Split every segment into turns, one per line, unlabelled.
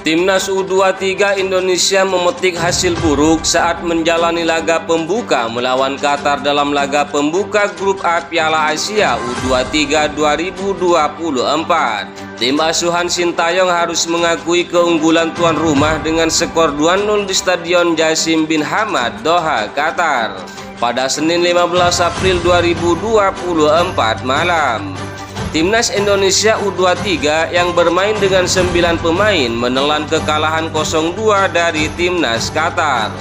Timnas U23 Indonesia memetik hasil buruk saat menjalani laga pembuka melawan Qatar dalam laga pembuka Grup A Piala Asia U23 2024. Tim asuhan Sintayong harus mengakui keunggulan tuan rumah dengan skor 2-0 di Stadion Jassim bin Hamad, Doha, Qatar pada Senin 15 April 2024 malam. Timnas Indonesia U23 yang bermain dengan 9 pemain menelan kekalahan 0-2 dari Timnas Qatar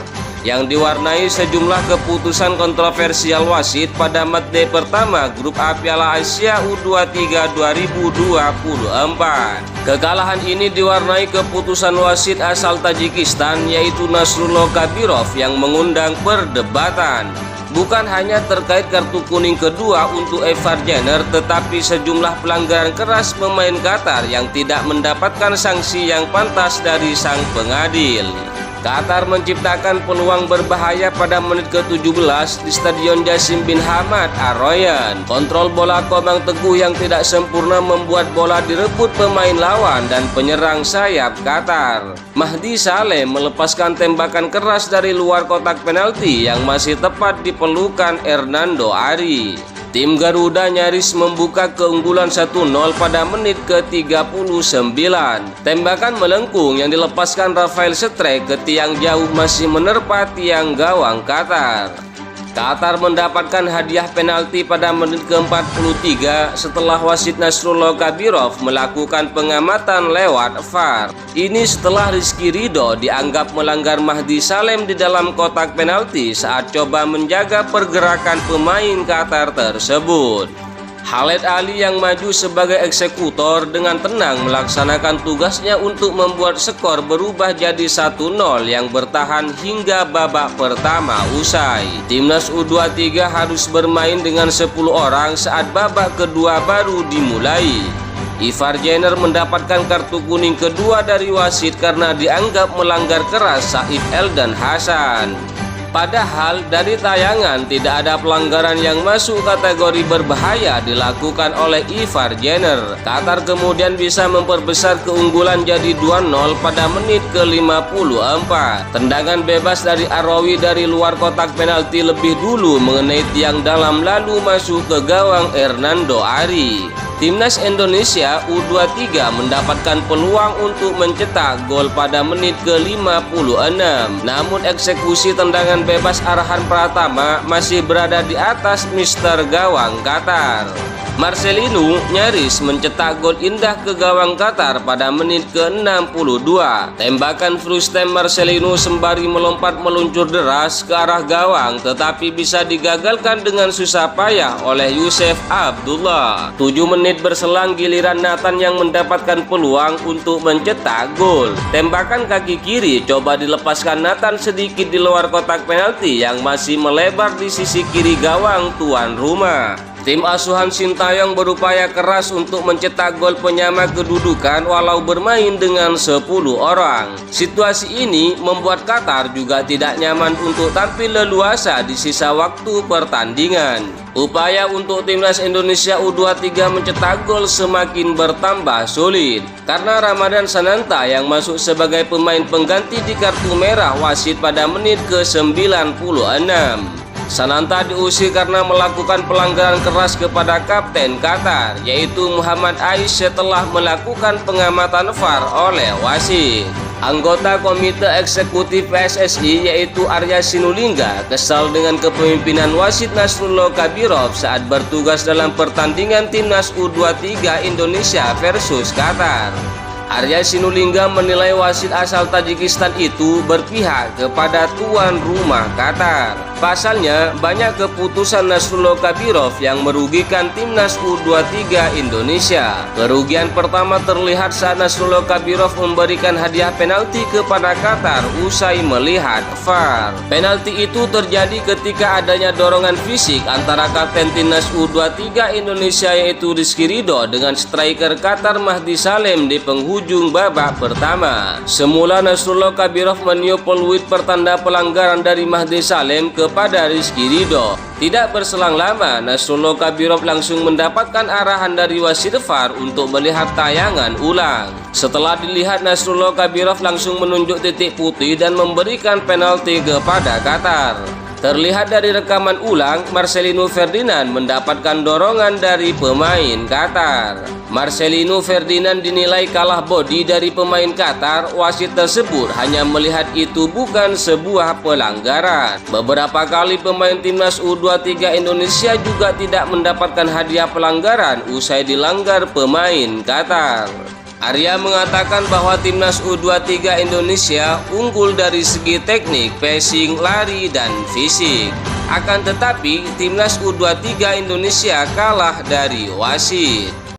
yang diwarnai sejumlah keputusan kontroversial wasit pada matchday pertama Grup A Piala Asia U23 2024. Kekalahan ini diwarnai keputusan wasit asal Tajikistan yaitu Nasrullah Kabirov yang mengundang perdebatan. Bukan hanya terkait kartu kuning kedua untuk Ivar Jenner, tetapi sejumlah pelanggaran keras pemain Qatar yang tidak mendapatkan sanksi yang pantas dari sang pengadil. Qatar menciptakan peluang berbahaya pada menit ke-17 di Stadion Jassim bin Hamad, Al Rayyan. Kontrol bola Komang Teguh yang tidak sempurna membuat bola direbut pemain lawan dan penyerang sayap Qatar. Mahdi Saleh melepaskan tembakan keras dari luar kotak penalti yang masih tepat di pelukan Hernando Ari. Tim Garuda nyaris membuka keunggulan 1-0 pada menit ke-39. Tembakan melengkung yang dilepaskan Rafael Strijk ke tiang jauh masih menerpa tiang gawang Qatar. Qatar mendapatkan hadiah penalti pada menit ke-43 setelah wasit Nasrullah Kabirov melakukan pengamatan lewat VAR. Ini setelah Rizky Ridho dianggap melanggar Mahdi Saleh di dalam kotak penalti saat coba menjaga pergerakan pemain Qatar tersebut. Khaled Ali yang maju sebagai eksekutor dengan tenang melaksanakan tugasnya untuk membuat skor berubah jadi 1-0 yang bertahan hingga babak pertama usai. Timnas U23 harus bermain dengan 10 orang saat babak kedua baru dimulai. Ivar Jenner mendapatkan kartu kuning kedua dari wasit karena dianggap melanggar keras Saif Eldan Hasan. Padahal dari tayangan tidak ada pelanggaran yang masuk kategori berbahaya dilakukan oleh Ivar Jenner. Qatar kemudian bisa memperbesar keunggulan jadi 2-0 pada menit ke-54. Tendangan bebas dari Arawi dari luar kotak penalti lebih dulu mengenai tiang dalam lalu masuk ke gawang Hernando Ari. Timnas Indonesia U23 mendapatkan peluang untuk mencetak gol pada menit ke-56. Namun eksekusi tendangan bebas arahan Pratama masih berada di atas Mister Gawang Qatar. Marcelino nyaris mencetak gol indah ke gawang Qatar pada menit ke-62. Tembakan frustem Marcelino sembari melompat meluncur deras ke arah gawang tetapi bisa digagalkan dengan susah payah oleh Yusuf Abdullah. 7 menit berselang giliran Nathan yang mendapatkan peluang untuk mencetak gol. Tembakan kaki kiri coba dilepaskan Nathan sedikit di luar kotak penalti yang masih melebar di sisi kiri gawang tuan rumah. Tim asuhan Sintayong berupaya keras untuk mencetak gol penyama kedudukan walau bermain dengan 10 orang. Situasi ini membuat Qatar juga tidak nyaman untuk tampil leluasa di sisa waktu pertandingan. Upaya untuk Timnas Indonesia U23 mencetak gol semakin bertambah sulit karena Ramadan Sananta yang masuk sebagai pemain pengganti di kartu merah wasit pada menit ke-96. Sananta diusir karena melakukan pelanggaran keras kepada kapten Qatar yaitu Muhammad Ais setelah melakukan pengamatan VAR oleh wasit. Anggota Komite Eksekutif PSSI yaitu Arya Sinulinga kesal dengan kepemimpinan wasit Nasrullah Kabirov saat bertugas dalam pertandingan Timnas U23 Indonesia versus Qatar. Arya Sinulinga menilai wasit asal Tajikistan itu berpihak kepada tuan rumah Qatar. Pasalnya, banyak keputusan Nasrullah Kabirov yang merugikan Timnas U23 Indonesia. Kerugian pertama terlihat saat Nasrullah Kabirov memberikan hadiah penalti kepada Qatar usai melihat VAR. Penalti itu terjadi ketika adanya dorongan fisik antara kapten Timnas U23 Indonesia yaitu Rizky Ridho dengan striker Qatar Mahdi Saleh di penghujung babak pertama. Semula Nasrullah Kabirov meniup peluit pertanda pelanggaran dari Mahdi Saleh ke kepada Rizky Ridho. Tidak berselang lama, Nasrullah Kabirov langsung mendapatkan arahan dari wasit VAR untuk melihat tayangan ulang. Setelah dilihat, Nasrullah Kabirov langsung menunjuk titik putih dan memberikan penalti kepada Qatar. Terlihat dari rekaman ulang, Marcelino Ferdinand mendapatkan dorongan dari pemain Qatar. Marcelino Ferdinand dinilai kalah bodi dari pemain Qatar. Wasit tersebut hanya melihat itu bukan sebuah pelanggaran. Beberapa kali pemain timnas U23 Indonesia juga tidak mendapatkan hadiah pelanggaran usai dilanggar pemain Qatar. Arya mengatakan bahwa timnas U23 Indonesia unggul dari segi teknik, passing, lari, dan fisik. Akan tetapi, timnas U23 Indonesia kalah dari wasit.